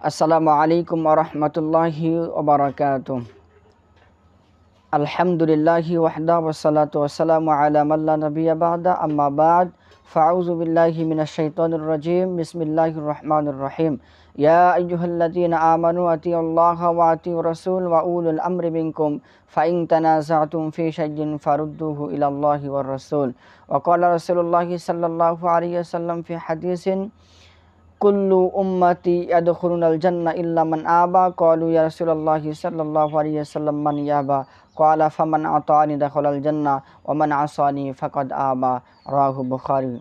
আসসালামু আলাইকুম ওয়া রাহমাতুল্লাহি ওয়া বারাকাতুহু। আলহামদুলিল্লাহি ওয়াহদা ওয়াসসালাতু ওয়াসসালামু আলা মান লা নাবিয়্যা বা'দা আম্মা বা'দ ফাআউযু বিল্লাহি মিনাশ শাইতানির রাজীম বিসমিল্লাহির রহমানির রহিম। ইয়া আইয়ুহাল্লাযীনা আমানু আতিউল্লাহা ওয়া আতিউর রাসূল ওয়া উলুল আমরি মিনকুম ফাইন তানাযা'তুম ফি শাইইন ফারুদ্দুহু ইলাল্লাহি ওয়ার রাসূল। ওয়া ক্বালা রাসূলুল্লাহি সাল্লাল্লাহু আলাইহি ওয়াসাল্লাম ফি হাদিসিন কুল্লু উম্মতি ইয়াদখুলুনাল জান্নাহ ইল্লা মান আবা ক্বালু ইয়া রাসূলুল্লাহি সাল্লাল্লাহু আলাইহি ওয়াসাল্লাম মান ইয়াবা ক্বালা ফামান আতানি দাখালাল জান্নাহ ওয়া মান আসানি ফাকাদ আবা রাওয়াহু বুখারী।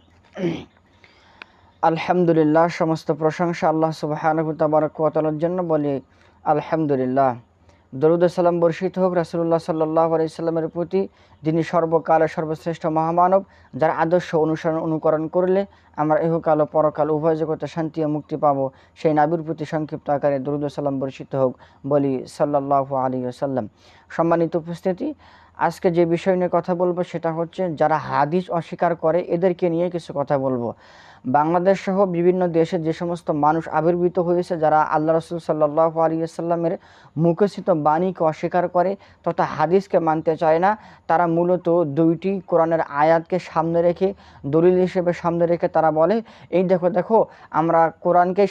আলহামদুলিল্লাহ, সমস্ত প্রশংসা আল্লাহ সুবহানাহু তাবারাক ওয়া তাআলার জন্য, বলি আলহামদুলিল্লাহ। দরুদ ও সালাম বর্ষিত হোক রাসূলুল্লাহ সাল্লাল্লাহু আলাইহি সাল্লামের প্রতি, যিনি সর্বকালের সর্বশ্রেষ্ঠ মহামানব, যার আদর্শ অনুসরণ অনুকরণ করলে আমরা ইহকাল ও পরকাল উভয় জগতে শান্তি ও মুক্তি পাবো, সেই নবীর প্রতি সংক্ষিপ্ত আকারে দরুদ ও সালাম বর্ষিত হোক, বলি সাল্লাল্লাহু আলাইহি ওয়াসাল্লাম। সম্মানিত উপস্থিতি, আজকে যে বিষয় নিয়ে কথা বলবো সেটা হচ্ছে যারা হাদিস অস্বীকার করে এদেরকে নিয়ে কিছু কথা বলবো। বাংলাদেশ সহ বিভিন্ন দেশে যে সমস্ত মানুষ আবির্ভূত হয়েছে যারা আল্লাহ রাসূল সাল্লাল্লাহু আলাইহি ওয়াসাল্লামের মুখস্থিত বাণীকে অস্বীকার করে তথা হাদিসকে মানতে চায় না, তারা মূলত দুইটি কোরআনের আয়াতকে সামনে রেখে, দলিল হিসেবে সামনে রেখে তারা বলে, এই দেখো দেখো আমরা কোরআনকে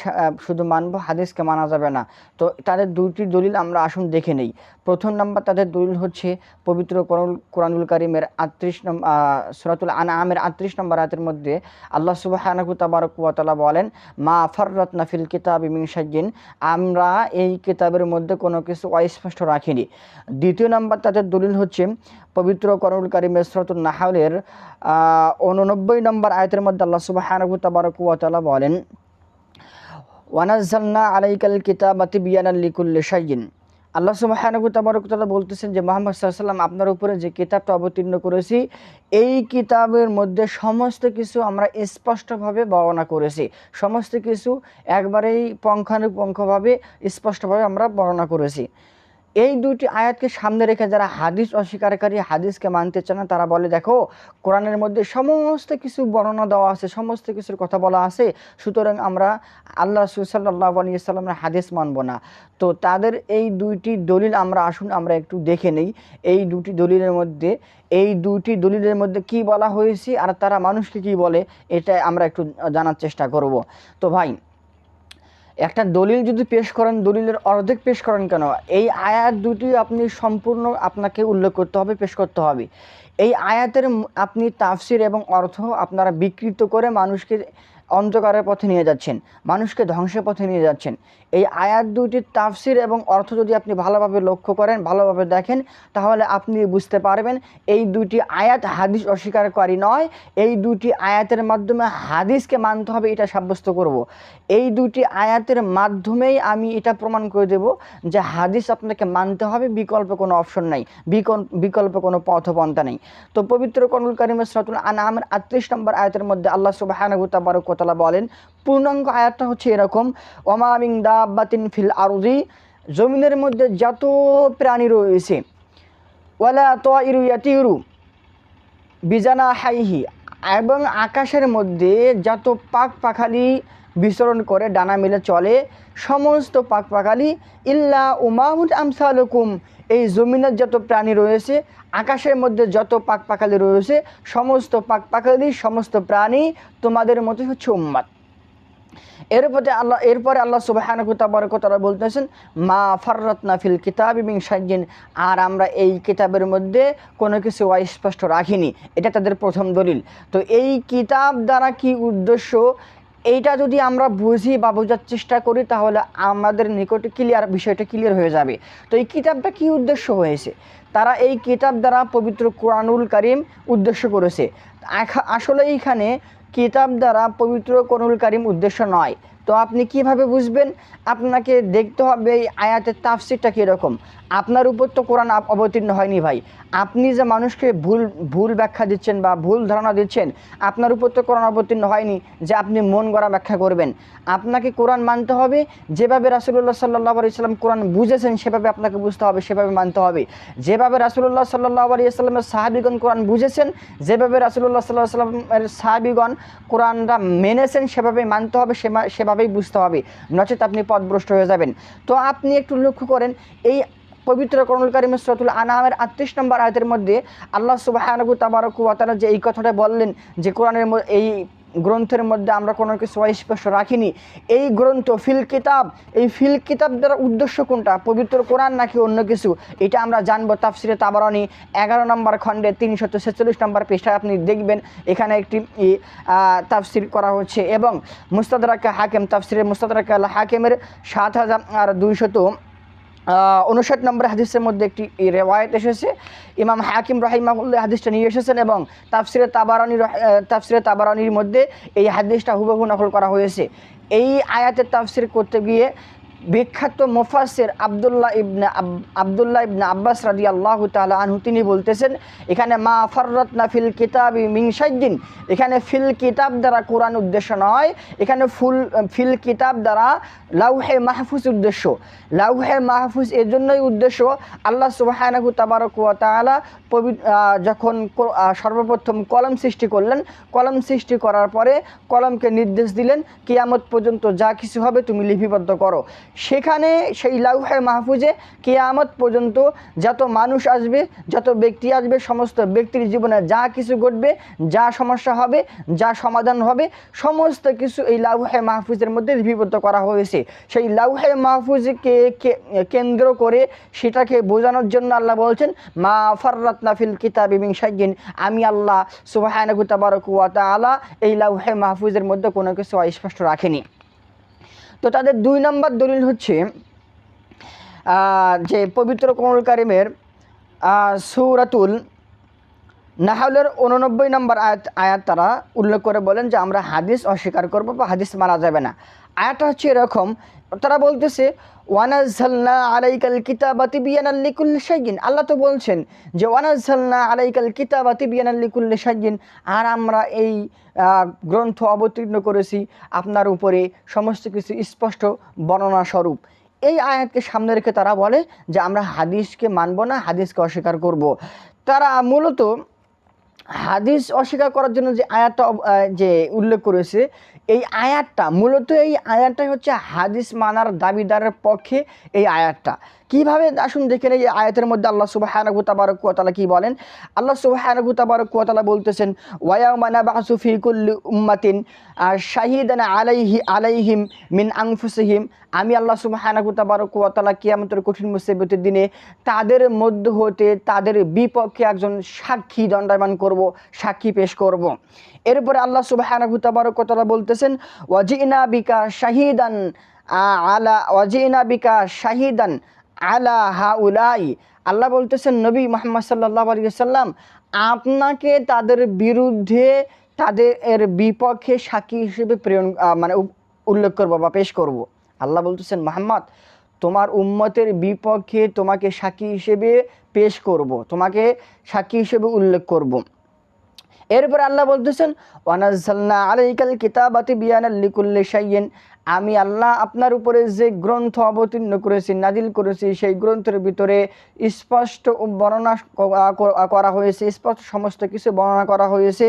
শুধু মানব, হাদিসকে মানা যাবে না। তো তাদের দুইটি দলিল আমরা আসুন দেখে নেই। প্রথম নাম্বার তাদের দলিল হচ্ছে পবিত্র কোরআনুল কারীমের 38 নম্বর সূরাতুল আনআমের 38 নম্বর আয়াতের মধ্যে আল্লাহ সুবহানাহু তাবারাক ওয়া তাআলা বলেন, মা ফাররাতনা ফিল কিতাবি মিন শাইইন, আমরা এই কিতাবের মধ্যে কোনো কিছু অস্পষ্ট রাখিনি। দ্বিতীয় নাম্বার তাদের দলিল হচ্ছে পবিত্র কোরআনুল কারীমের সূরাতুন নাহলের 89 নম্বর আয়াতের মধ্যে আল্লাহ সুবহানাহু তাবারাক ওয়া তাআলা বলেন, ওয়া নাযালনা আলাইকাল কিতাবা তিবয়ানাল লিকুল্লি শাইইন। আল্লাহ সুবহানাহু তাবারাক ওয়া তাআলা বলতেছেন যে মুহাম্মদ সাল্লাল্লাহু আলাইহি ওয়াসাল্লাম, আপনার উপরে যে কিতাবটা অবতীর্ণ করেছি এই কিতাবের মধ্যে সমস্ত কিছু আমরা স্পষ্টভাবে বর্ণনা করেছি, সমস্ত কিছু একবারেই পুঙ্খানুপুঙ্খভাবে স্পষ্টভাবে আমরা বর্ণনা করেছি। এই দুটি আয়াতকে সামনে রেখে যারা হাদিস অস্বীকারী, হাদিসকে মানতে চায় না, তারা বলে দেখো কোরআনের মধ্যে সমস্ত কিছু বর্ণনা দেওয়া আছে, সমস্ত কিছুর কথা বলা আছে, সুতরাং আমরা আল্লাহ রাসূল সাল্লাল্লাহু আলাইহি ওয়াসাল্লামের হাদিস মানব না। তো তাদের এই দুইটি দলিল আসুন আমরা একটু দেখে নেই। এই দুটি দলিলের মধ্যে কি বলা হয়েছে আর তারা মানুষকে কি বলে, এটা আমরা একটু জানার চেষ্টা করব। তো ভাই, একটা দলিল যদি পেশ করেন, দলিলের অর্ধেক পেশ করেন কেন? এই আয়াত দুটি আপনি সম্পূর্ণ আপনাকে উল্লেখ করতে হবে, পেশ করতে হবে। এই আয়াতের আপনি তাফসির এবং অর্থ আপনারা বিকৃত করে মানুষকে অন্ধকারের পথে নিয়ে যাচ্ছেন, মানুষকে ধ্বংসের পথে নিয়ে যাচ্ছেন। এই আয়াত দুটির তাফসির এবং অর্থ যদি আপনি ভালোভাবে লক্ষ্য করেন, ভালোভাবে দেখেন, তাহলে আপনি বুঝতে পারবেন এই দুটি আয়াত হাদিস অস্বীকারী নয়। এই দুটি আয়াতের মাধ্যমে হাদিসকে মানতে হবে, এটা সাব্যস্ত করব। এই দুটি আয়াতের মাধ্যমেই আমি এটা প্রমাণ করে দেব যে হাদিস আপনাকে মানতে হবে, বিকল্প কোনো অপশন নাই, বিকল্প কোনো পথপন্থা নেই। তো পবিত্র কোরআনুল কারীমের সূরাতুল আনআমের 38 নম্বর আয়াতের মধ্যে আল্লাহ সুবহানাহু তাবারাক ওয়া তাআলা বলেন, পূর্ণাঙ্গ আয়াতটা হচ্ছে এরকম, ওমা মিন দাব্বাতিন ফিল আরদি, জমিনের মধ্যে যত প্রাণী রয়েছে, ওয়ালা তায়রু ইয়াতিরু বিজানাহাইহি, এবং আকাশের মধ্যে যত পাখি বিচরণ করে, ডানা মেলে চলে, সমস্ত পাখি, ইল্লা উমামুন আমসালুকুম, এই জমিনের যত প্রাণী রয়েছে, আকাশের মধ্যে যত পাখি রয়েছে, সমস্ত পাখি, সমস্ত প্রাণী তোমাদের মতোই হচ্ছে উম্মত। এরপরে আল্লাহ সুবহানাহু ওয়া তাআলা বলতেছেন, মা ফাররাতনা ফিল কিতাবি মিন শাইইন, আর আমরা এই কিতাবের মধ্যে কোনো কিছু অস্পষ্ট রাখিনি। এটা তাদের প্রথম দলিল। তো এই কিতাব দ্বারা কি উদ্দেশ্য, এইটা যদি আমরা বুঝি বা বোঝার চেষ্টা করি তাহলে আমাদের নিকটে বিষয়টা ক্লিয়ার হয়ে যাবে। তো এই কিতাবটা কি উদ্দেশ্য হয়েছে, তারা এই কিতাব দ্বারা পবিত্র কোরআনুল কারীম উদ্দেশ্য করেছে। আসলে এইখানে কিতাব দ্বারা পবিত্র কোরআনুল কারীম উদ্দেশ্য নয়। তো আপনি কিভাবে বুঝবেন? আপনাকে দেখতে হবে এই আয়াতের তাফসিরটা কীরকম। আপনার উপর তো কোরআন অবতীর্ণ হয়নি ভাই, আপনি যে মানুষকে ভুল ব্যাখ্যা দিচ্ছেন বা ভুল ধারণা দিচ্ছেন, আপনার উপর তো কোরআন অবতীর্ণ হয়নি যে আপনি মন গড়া ব্যাখ্যা করবেন। আপনাকে কোরআন মানতে হবে, যেভাবে রাসূলুল্লাহ সাল্লাল্লাহু আলাইহি ওয়াসাল্লাম কোরআন বুঝেছেন সেভাবে আপনাকে বুঝতে হবে, সেভাবে মানতে হবে। যেভাবে রাসূলুল্লাহ সাল্লাল্লাহু আলাইহি ওয়াসাল্লামের সাহাবীগণ কোরআন বুঝেছেন, যেভাবে রাসূলুল্লাহ সাল্লাল্লাহু আলাইহি ওয়াসাল্লামের সাহাবীগণ কোরআনটা মেনেছেন, সেভাবে মানতে হবে, সেভাবে সুন্দরভাবেই বুঝতে হবে, নচেত আপনি পথভ্রষ্ট হয়ে যাবেন। তো আপনি একটু লক্ষ্য করেন, এই পবিত্র কোরআনুল কারীম সূরাতুল আনআমের ৩৮ নম্বর আয়াতের মধ্যে আল্লাহ সুবহানাহু তাবারাক ওয়া তাআলা যে এই কথাটা বললেন যে কোরআনের এই গ্রন্থের মধ্যে আমরা কোনো কিছু অস্পষ্ট রাখিনি। এই গ্রন্থ ফিল কিতাব, এই ফিল কিতাব দ্বারা উদ্দেশ্য কোনটা, পবিত্র কোরআন নাকি অন্য কিছু, এটা আমরা জানবো তাফসিরে তাবারানী ১১ নম্বর খণ্ডে ৩৪৬ নম্বর পৃষ্ঠায় আপনি দেখবেন এখানে একটি তাফসির করা হচ্ছে। এবং মুস্তাদরাকে হাকিম, তাফসিরে মুস্তাদরাকে আল হাকিমের ৭,২৫৯ নম্বর হাদিসের মধ্যে একটি রেওয়ায়েত এসেছে। ইমাম হাকিম রাহিমাহুল্লাহ হাদিসটা নিয়ে এসেছেন এবং তাফসিরে তাবারানির মধ্যে এই হাদিসটা হুবহু নকল করা হয়েছে। এই আয়াতের তাফসির করতে গিয়ে বিখ্যাত মুফাসসির আব্দুল্লাহ ইবনে আব্বাস রাদিয়াল্লাহু তাআলা আনহু তিনি বলতেছেন, এখানে মা ফাররাতনা ফিল কিতাবি মিন শাইইন, এখানে ফিল কিতাব দ্বারা কোরআন উদ্দেশ্য নয়, এখানে ফিল কিতাব দ্বারা লাউহে মাহফুজ উদ্দেশ্য। লাউহে মাহফুজ এর জন্যই উদ্দেশ্য, আল্লাহ সুবহানাহু তাবারাক ওয়া তাআলা যখন সর্বপ্রথম কলম সৃষ্টি করলেন, কলম সৃষ্টি করার পরে কলমকে নির্দেশ দিলেন কিয়ামত পর্যন্ত যা কিছু হবে তুমি লিপিবদ্ধ করো। সেখানে সেই লাউহে মাহফুজে কিয়ামত পর্যন্ত যত মানুষ আসবে, যত ব্যক্তি আসবে, সমস্ত ব্যক্তির জীবনে যা কিছু ঘটবে, যা সমস্যা হবে, যা সমাধান হবে, সমস্ত কিছু এই লাউহে মাহফুজের মধ্যে লিপিবদ্ধ করা হয়েছে। সেই লাউহে মাহফুজকে কেন্দ্র করে সেটাকে বোঝানোর জন্য আল্লাহ বলছেন মা ফাররাতনা ফিল কিতাবি মিন শাইইন, আমি আল্লাহ সুবহানাহু তাবারাক ওয়া তাআলা এই লাউহে মাহফুজের মধ্যে কোনো কিছু অস্পষ্ট রাখিনি। তো তাদের ২ নম্বর দলিল হচ্ছে যে পবিত্র কোরআনুল কারীমের সূরাতুল নাহলের ৮৯ নম্বর আয়াত তারা উল্লেখ করে বলেন যে আমরা হাদিস অস্বীকার করব বা হাদিস মানা যাবে না। আয়াতটা হচ্ছে এরকম, তারা বলতেছে ওয়ানাজ্জালনা আলাইকাল কিতাবা তিবয়ানাল লিকুল্লি শাইইন, আল্লাহ তো বলছেন যে ওয়ানাজ্জালনা আলাইকাল কিতাবা তিবয়ানাল লিকুল্লি শাইইন, আর আমরা এই গ্রন্থ অবতীর্ণ করেছি আপনার উপরে সমস্ত কিছু স্পষ্ট বর্ণনা স্বরূপ। এই আয়াতকে সামনে রেখে তারা বলে যে আমরা হাদিসকে মানব না, হাদিসকে অস্বীকার করব। তারা মূলত হাদিস অস্বীকার করার জন্য যে আয়াতটা যে উল্লেখ করেছে, এই আয়াতটাই হচ্ছে হাদিস মানার দাবিদারের পক্ষে। এই আয়াতটা কিভাবে আসুন দেখে নেই। এই আয়াতের মধ্যে আল্লাহ সুবহানাহু তাবারাক ওয়া তাআলা কি বলেন, আল্লাহ সুবহানাহু তাবারাক ওয়া তাআলা বলতেছেন ওয়ায়াউমা নাবআসু ফি কুল্লি উম্মাতিন শাহিদান আলাইহিম মিন আনফুসিহিম, আমি আল্লাহ সুবহানাহু তাবারাক ওয়া তাআলা কিয়ামতের কঠিন মুসিবতের দিনে তাদের মধ্য হতে তাদের বিপক্ষে একজন সাক্ষী দণ্ডায়মান করব, সাক্ষী পেশ করব। এরপরে আল্লাহ সুবহানাহু তাবারাক ওয়া তাআলা বলতেছেন ওয়াজিনা বিকা শাহিদান আলা হাউলাই, আল্লাহ বলতেছেন নবী মুহাম্মদ সাল্লাল্লাহু আলাইহি ওয়াসাল্লাম আপনাকে তাদের বিরুদ্ধে, তাদের বিপক্ষে সাক্ষী হিসেবে উল্লেখ করব বা পেশ করব। আল্লাহ বলতেছেন মুহাম্মদ তোমার উম্মতের বিপক্ষে তোমাকে সাক্ষী হিসেবে পেশ করব, তোমাকে সাক্ষী হিসেবে উল্লেখ করব। এরপর আল্লাহ বলতেছেন ওয়ানাজ্জালনা আলাইকাল কিতাবা তিবয়ানাল লিকুল্লি শাইইন, আমি আল্লাহ আপনার উপরে যে গ্রন্থ অবতীর্ণ করেছি, নাজিল করেছি, সেই গ্রন্থের ভিতরে স্পষ্ট বর্ণনা করা হয়েছে, স্পষ্ট সমস্ত কিছু বর্ণনা করা হয়েছে।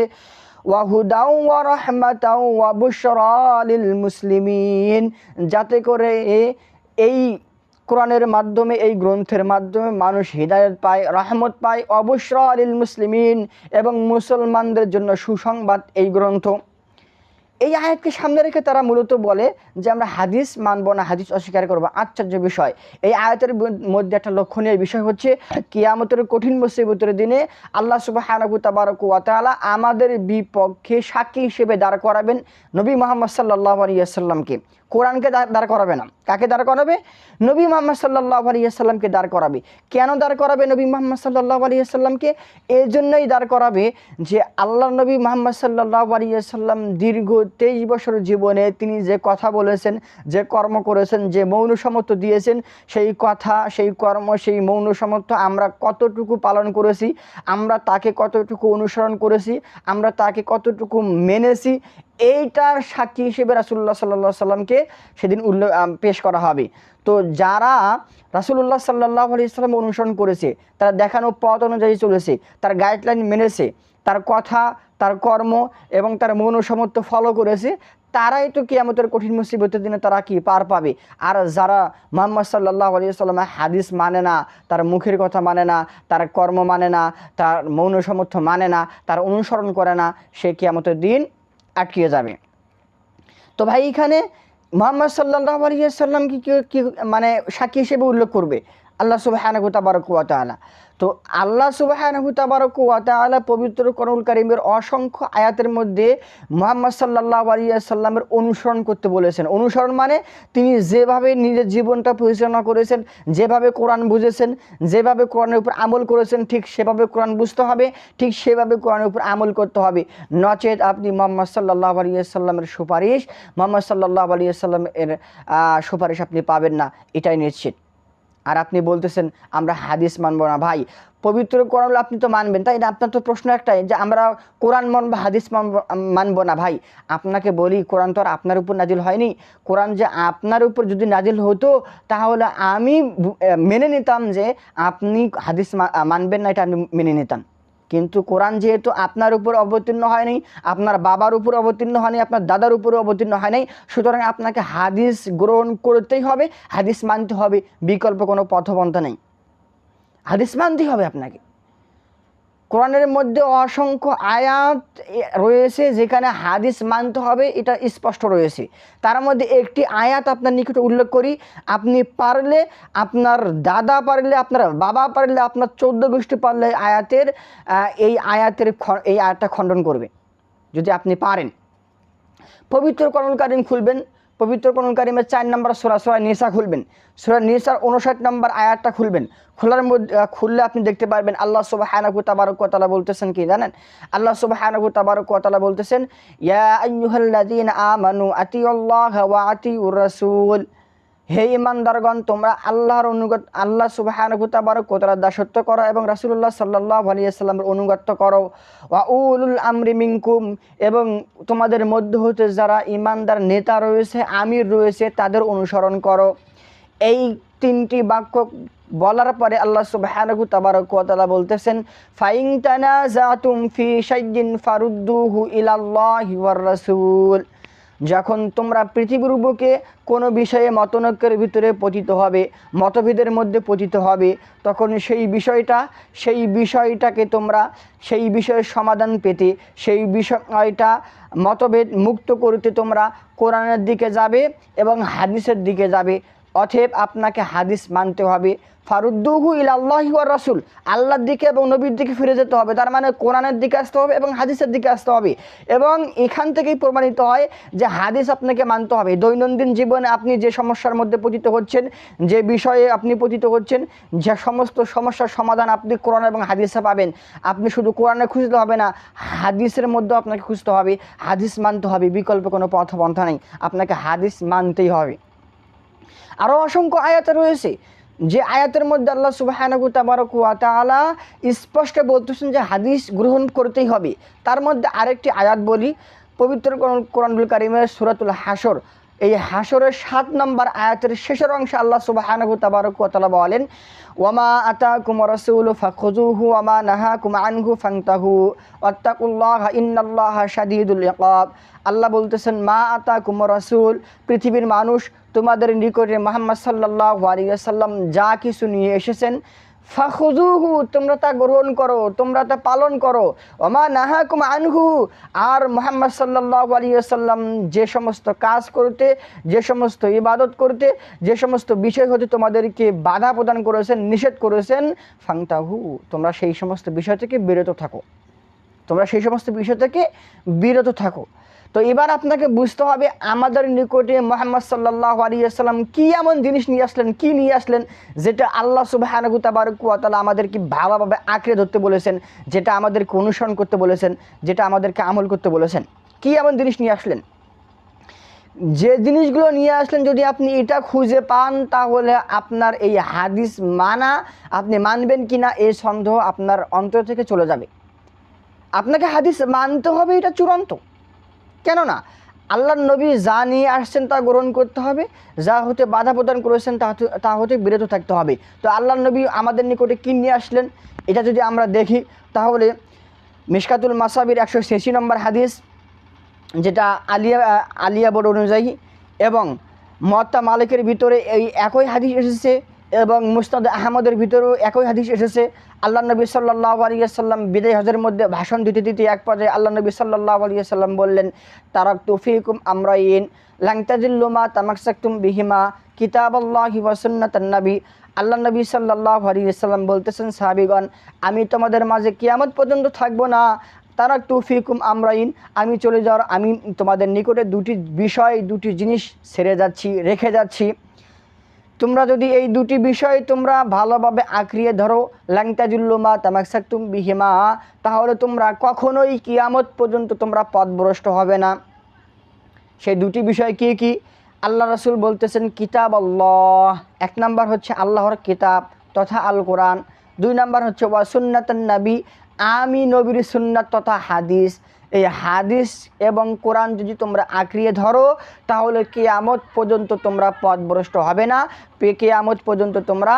ওয়াহুদাও ওয়া রাহমাতাও ওয়া বুশরা লিল মুসলিমিন, যাতে করে এই কোরআনের মাধ্যমে, এই গ্রন্থের মাধ্যমে মানুষ হিদায়াত পায়, রহমত পায়, অবুশরা লিল মুসলিমিন, এবং মুসলমানদের জন্য সুসংবাদ এই গ্রন্থ। এই আয়াতকে সামনে রেখে তারা মূলত বলে যে আমরা হাদিস মানব না, হাদিস অস্বীকার করব। আশ্চর্য বিষয়, এই আয়াতের মধ্যে একটা লক্ষণীয় বিষয় হচ্ছে কিয়ামতের কঠিন মুসিবতের দিনে আল্লাহ সুবহানাহু তাবারাক ওয়া তাআলা আমাদের বিপক্ষে সাক্ষী হিসেবে দাঁড় করাবেন নবী মুহাম্মদ সাল্লাল্লাহু আলাইহি ওয়াসাল্লামকে। কোরআনকে দাঁড় করাবে না, কাকে দাঁড় করাবে? নবী মুহাম্মদ সাল্লাল্লাহু আলাইহি ওয়াসাল্লামকে দাঁড় করাবে। কেন দাঁড় করাবে নবী মুহাম্মদ সাল্লাল্লাহু আলাইহি ওয়াসাল্লামকে? এই জন্যই দাঁড় করাবে যে আল্লাহর নবী মুহাম্মদ সাল্লাল্লাহু আলাইহি ওয়াসাল্লাম দীর্ঘ 23 বছর জীবনে তিনি যে কথা বলেছেন, যে কর্ম করেছেন, যে মৌন সমর্থ দিয়েছেন, সেই কথা, সেই কর্ম, সেই মৌন সমর্থ আমরা কতটুকু পালন করেছি, আমরা তাকে কতটুকু অনুসরণ করেছি, আমরা তাকে কতটুকু মেনেছি, এইটার সাক্ষী হিসেবে রাসূলুল্লাহ সাল্লাল্লাহু আলাইহি সাল্লামকে সেদিন পেশ করা হবে। তো যারা রাসূলুল্লাহ সাল্লাল্লাহু আলাইহি সাল্লাম অনুসরণ করেছে, তারা দেখানো পথ অনুযায়ী চলেছে, তার গাইডলাইন মেনেছে, তার কথা, তার কর্ম এবং তার মৌন সমর্থ ফলো করেছে, তারাই তো কিয়ামতের কঠিন মুসিবতের দিনে তারা কি পার পাবে। আর যারা মুহাম্মদ সাল্লাল্লাহু আলাইহি ওয়াসাল্লামের হাদিস মানে না, তার মুখের কথা মানে না, তার কর্ম মানে না, তার মৌন সমর্থ মানে না, তার অনুসরণ করে না, সে কিয়ামতের দিন আটকে যাবে। তো ভাই এখানে মুহাম্মদ সাল্লাল্লাহু আলাইহি ওয়াসাল্লাম কি মানে সাক্ষী হিসেবে উল্লেখ করবে আল্লাহ সুবহানাহু তাবারাক ওয়া তাআলা। তো আল্লাহ সুবহানাহু তাবারাক ওয়া তাআলা পবিত্র কোরআনুল কারীমের অসংখ্য আয়াতের মধ্যে মুহাম্মদ সাল্লাল্লাহু আলাইহি ওয়াসাল্লামের অনুসরণ করতে বলেছেন। অনুসরণ মানে তিনি যেভাবে নিজের জীবনটা পরিচালনা করেছেন, যেভাবে কোরআন বুঝেছেন, যেভাবে কোরআনের উপর আমল করেছেন, ঠিক সেভাবে কোরআন বুঝতে হবে, ঠিক সেভাবে কোরআনের উপর আমল করতে হবে। নচেত আপনি মুহাম্মদ সাল্লাল্লাহু আলাইহি ওয়াসাল্লামের সুপারিশ, মুহাম্মদ সাল্লাল্লাহু আলাইহি ওয়াসাল্লামের সুপারিশ আপনি পাবেন না, এটাই নিশ্চিত। আর আপনি বলতেছেন আমরা হাদিস মানব না। ভাই পবিত্র কোরআন আপনি তো মানবেন, তাই না? আপনার তো প্রশ্ন একটাই যে আমরা কোরআন মানব, হাদিস মানব না। ভাই আপনাকে বলি, কোরআন তো আর আপনার উপর নাজিল হয়নি। কোরআন যে আপনার উপর যদি নাজিল হতো তাহলে আমি মেনে নিতাম যে আপনি হাদিস মানবেন না, এটা আমি মেনে নিতাম। কিন্তু কোরআন যেহেতু আপনার উপর অবতীর্ণ হয়নি, আপনার বাবার উপর অবতীর্ণ হয়নি, আপনার দাদার উপরও অবতীর্ণ হয় নাই, সুতরাং আপনাকে হাদিস গ্রহণ করতেই হবে, হাদিস মানতে হবে, বিকল্প কোনো পথপন্থা নেই। হাদিস মানতেই হবে আপনাকে। কোরআনের মধ্যে অসংখ্য আয়াত রয়েছে যেখানে হাদিস মানতে হবে, এটা স্পষ্ট রয়েছে। তার মধ্যে একটি আয়াত আপনার নিকটে উল্লেখ করি, আপনি পারলে, আপনার দাদা পারলে, আপনার বাবা পারলে, আপনার 14 গোষ্ঠী পারলে এই আয়াতটা খণ্ডন করবে যদি আপনি পারেন। পবিত্র কোরআনুল কারীম খুলবেন, পবিত্র কোরআনুল কারীমের 4 নম্বর সূরা সূরা নিসা খুলবেন, সূরা নিসার 59 নম্বর আয়াতটা খুলবেন। খুললে আপনি দেখতে পারবেন আল্লাহ সুবহানাহু তাবারাক ওয়া তাআলা বলতেছেন কি জানেন? আল্লাহ সুবহানাহু তাবারাক ওয়া তাআলা বলতেছেন, ইয়া আইয়ুহাল্লাযীনা আমানু আতিউল্লাহা ওয়া আতিউর রাসূল। হে ঈমানদারগণ, তোমরা আল্লাহ সুবহানাহু তাবারাক ওয়া তাআলার দাসত্ব করো এবং রাসূলুল্লাহ সাল্লাল্লাহু আলাইহি ওয়াসাল্লামের অনুগত্য করো। ওয়া উলুল আমরি মিনকুম, এবং তোমাদের মধ্যে হতে যারা ঈমানদার নেতা রয়েছে, আমির রয়েছে, তাদের অনুসরণ করো। এই 3টি বাক্য বলার পরে আল্লাহ সুবহানাহু তাবারাক ওয়া তাআলা বলতেছেন, ফাইন তানাযাতুম ফি শাইইন ফারুদ্দুহু ইলাল্লাহি ওয়ার রাসূল। যখন তোমরা পৃথিবীর বুকে কোনো বিষয়ে মতনৈক্যের ভিতরে পতিত হবে, মতভেদের মধ্যে পতিত হবে, তখন সেই বিষয়টাকে তোমরা সেই বিষয়ের সমাধান পেতে, সেই বিষয়টা মতভেদ মুক্ত করতে তোমরা কোরআনের দিকে যাবে এবং হাদিসের দিকে যাবে। অতএব আপনাকে হাদিস মানতে হবে। ফারুদ্দুহু ইলাল্লাহি ওয়ার রাসূল, আল্লাহর দিকে এবং নবীর দিকে ফিরে যেতে হবে। তার মানে কোরআনের দিকে আসতে হবে এবং হাদিসের দিকে আসতে হবে। এবং এখান থেকেই প্রমাণিত হয় যে হাদিস আপনাকে মানতে হবে। দৈনন্দিন জীবনে আপনি যে সমস্যার মধ্যে পতিত হচ্ছেন, যে বিষয়ে আপনি পতিত হচ্ছেন, যে সমস্ত সমস্যার সমাধান আপনি কোরআন এবং হাদিসে পাবেন। আপনি শুধু কোরআনে খুঁজতে হবে না, হাদিসের মধ্যেও আপনাকে খুঁজতে হবে, হাদিস মানতে হবে, বিকল্প কোনো পথপন্থা নেই, আপনাকে হাদিস মানতেই হবে। আরও অসংখ্য আয়াত রয়েছে যে আয়াতের মধ্যে আল্লাহ সুবহানাহু তাবারাক ওয়া তাআলা স্পষ্ট বলতেছেন যে হাদিস গ্রহণ করতেই হবে। তার মধ্যে আরেকটি আয়াত বলি, পবিত্র কোরআনুল কারীমের সূরাতুল হাসর, এই হাসরের 7 নম্বর আয়াতের শেষের অংশে আল্লাহ সুবহানাহু তাবারাক ওয়া তাআলা বলেন, ওয়ামা আতাকুমুর রাসূলু ফাখুযুহু ওয়ামা নাহাকুম আনহু ফান্তাহু ওয়াত্তাকুল্লাহা ইন্নাল্লাহা শাদীদুল ইকাব। আল্লাহ বলতেছেন, মা আতাকুমুর রাসূল, পৃথিবীর মানুষ তোমাদের নিকটে মুহাম্মদ সাল্লাল্লাহু আলাইহি ওয়াসাল্লাম যা কিছু নিয়ে এসেছেন, ফাখুযুহু, তোমরা তা গ্রহণ করো, তোমরা তা পালন করো। ওমা নাহাকুম আনহু, আর মুহাম্মদ সাল্লাল্লাহু আলাইহি ওয়াসাল্লাম যে সমস্ত কাজ করতে, যে সমস্ত ইবাদত করতে, যে সমস্ত বিষয় হতে তোমাদেরকে বাধা প্রদান করেছেন, নিষেধ করেছেন, ফান্তাহু, তোমরা সেই সমস্ত বিষয় থেকে বিরত থাকো, তোমরা সেই সমস্ত বিষয় থেকে বিরত থাকো। তো এবার আপনাকে বুঝতে হবে আমাদের নিকটে মুহাম্মদ সাল্লাল্লাহু আলাইহি ওয়াসাল্লাম কী এমন জিনিস নিয়ে আসলেন যেটা আল্লাহ সুবহানাহু তাবারাক ওয়া তাআলা আমাদেরকে ভালোভাবে আঁকড়ে ধরতে বলেছেন, যেটা আমাদেরকে অনুসরণ করতে বলেছেন, যেটা আমাদেরকে আমল করতে বলেছেন। কী এমন জিনিস নিয়ে আসলেন? যে জিনিসগুলো নিয়ে আসলেন যদি আপনি এটা খুঁজে পান তাহলে আপনার এই হাদিস আপনি মানবেন কিনা এই সন্দেহ আপনার অন্তর থেকে চলে যাবে। আপনাকে হাদিস মানতে হবে, এটা চূড়ান্ত। কেননা আল্লাহর নবী যা নিয়ে আসছেন তা গ্রহণ করতে হবে, যা হতে বাধা প্রদান করেছেন তা হতে বিরত থাকতে হবে। তো আল্লাহর নবী আমাদের নিকটে কী নিয়ে আসলেন এটা যদি আমরা দেখি তাহলে মিশকাতুল মাসাবির 186 নম্বর হাদিস, যেটা আলিয়া বোর্ড অনুযায়ী, এবং মুয়াত্তা মালিকের ভিতরে এই একই হাদিস এসেছে, এবং মুসনাদ আহমদের ভিতরেও একই হাদিস এসেছে। আল্লাহ নবী সাল্লাল্লাহু আলাইহি ওয়াসাল্লাম বিদায় হজের মধ্যে ভাষণ দিতে দিতে এক পর্যায়ে আল্লাহ নবী সাল্লাল্লাহু আলাইহি ওয়াসাল্লাম বললেন, তারাকতু ফীকুম আমরাইন লান তাযিল্লু মা তামাসসাকতুম বিহিমা কিতাবাল্লাহি ওয়া সুন্নাতান নবী। আল্লাহ নবী সাল্লাল্লাহু আলাইহি ওয়াসাল্লাম বলতেছেন, সাহাবীগণ, আমি তোমাদের মাঝে কিয়ামত পর্যন্ত থাকবো না। তারাকতু ফীকুম আমরাইন, আমি চলে যাওয়ার আমি তোমাদের নিকটে দুটি জিনিস রেখে যাচ্ছি। তোমরা যদি এই দুটি বিষয় তোমরা ভালোভাবে আঁকড়িয়ে ধরো, লান তাযিল্লু মা তামাসসাকতুম বিহিমা, তাহলে তোমরা কখনোই কিয়ামত পর্যন্ত তোমরা পথভ্রষ্ট হবে না। সেই দুটি বিষয় কি কি? আল্লাহ রাসূল বলতেছেন, কিতাব আল্লাহ, এক নাম্বার হচ্ছে আল্লাহর কিতাব তথা আল কোরআন, দুই নাম্বার হচ্ছে ওয়া সুন্নাতান নবী, আমি নবীর সুন্নাত তথা হাদিস। এই হাদিস এবং কোরআন যদি তোমরা আঁকড়িয়ে ধরো, তাহলে কিয়ামত পর্যন্ত তোমরা পথভ্রষ্ট হবে না, কিয়ামত পর্যন্ত তোমরা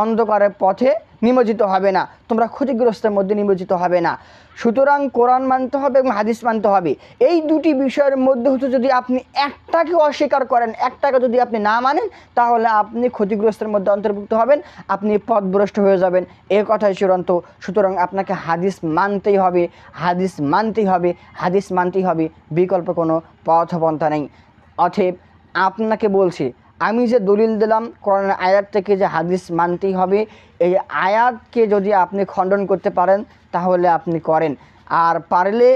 অন্ধকারের পথে নিমজ্জিত হবে না, তোমরা ক্ষতিগ্রস্তের মধ্যে নিমজ্জিত হবে না। সুতরাং কোরআন মানতে হবে এবং হাদিস মানতে হবে। এই দুটি বিষয়ের মধ্যে হচ্ছে যদি আপনি একটাকে অস্বীকার করেন, একটাকে যদি আপনি না মানেন, তাহলে আপনি ক্ষতিগ্রস্তের মধ্যে অন্তর্ভুক্ত হবেন, আপনি পথভ্রষ্ট হয়ে যাবেন, এ কথাই চূড়ান্ত। সুতরাং আপনাকে হাদিস মানতেই হবে, হাদিস মানতেই হবে, হাদিস মানতেই হবে, বিকল্প কোনো পথপন্থা নেই। অতএব আপনাকে বলছি, আমি যে দলিল দিলাম কোরআনের আয়াত থেকে যে হাদিস মানতেই হবে, এই আয়াতকে যদি আপনি খণ্ডন করতে পারেন তাহলে আপনি করেন, আর পারলে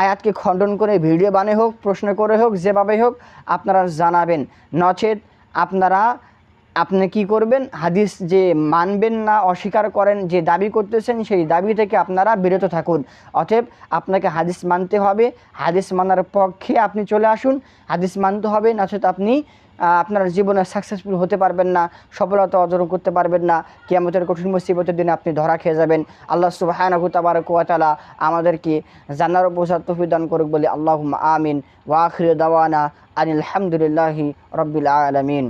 আয়াতকে খণ্ডন করে ভিডিও বানিয়ে হোক, প্রশ্ন করে হোক, যেভাবে হোক আপনারা জানাবেন। নচেত আপনি কি করবেন, হাদিস যে মানবেন না, অস্বীকার করেন, যে দাবি করতেছেন সেই দাবি থেকে আপনারা বিরত থাকুন। অতএব আপনাকে হাদিস মানতে হবে, হাদিস মানার পক্ষে আপনি চলে আসুন, হাদিস মানতে হবে, নচেত আপনি আপনার জীবনে সাকসেসফুল হতে পারবেন না, সফলতা অর্জন করতে পারবেন না, কিয়ামতের কঠিন মুসিবতের দিনে আপনি ধরা খেয়ে যাবেন। আল্লাহ সুবহানাহু ওয়া তাআলা আমাদেরকে জান্নাতের বোঝার তৌফিক দান করুক বলে আল্লাহুম্মা আমিন। ওয়া আখিরু দাওয়ানা আনিল হামদুলিল্লাহি রাব্বিল আলামিন।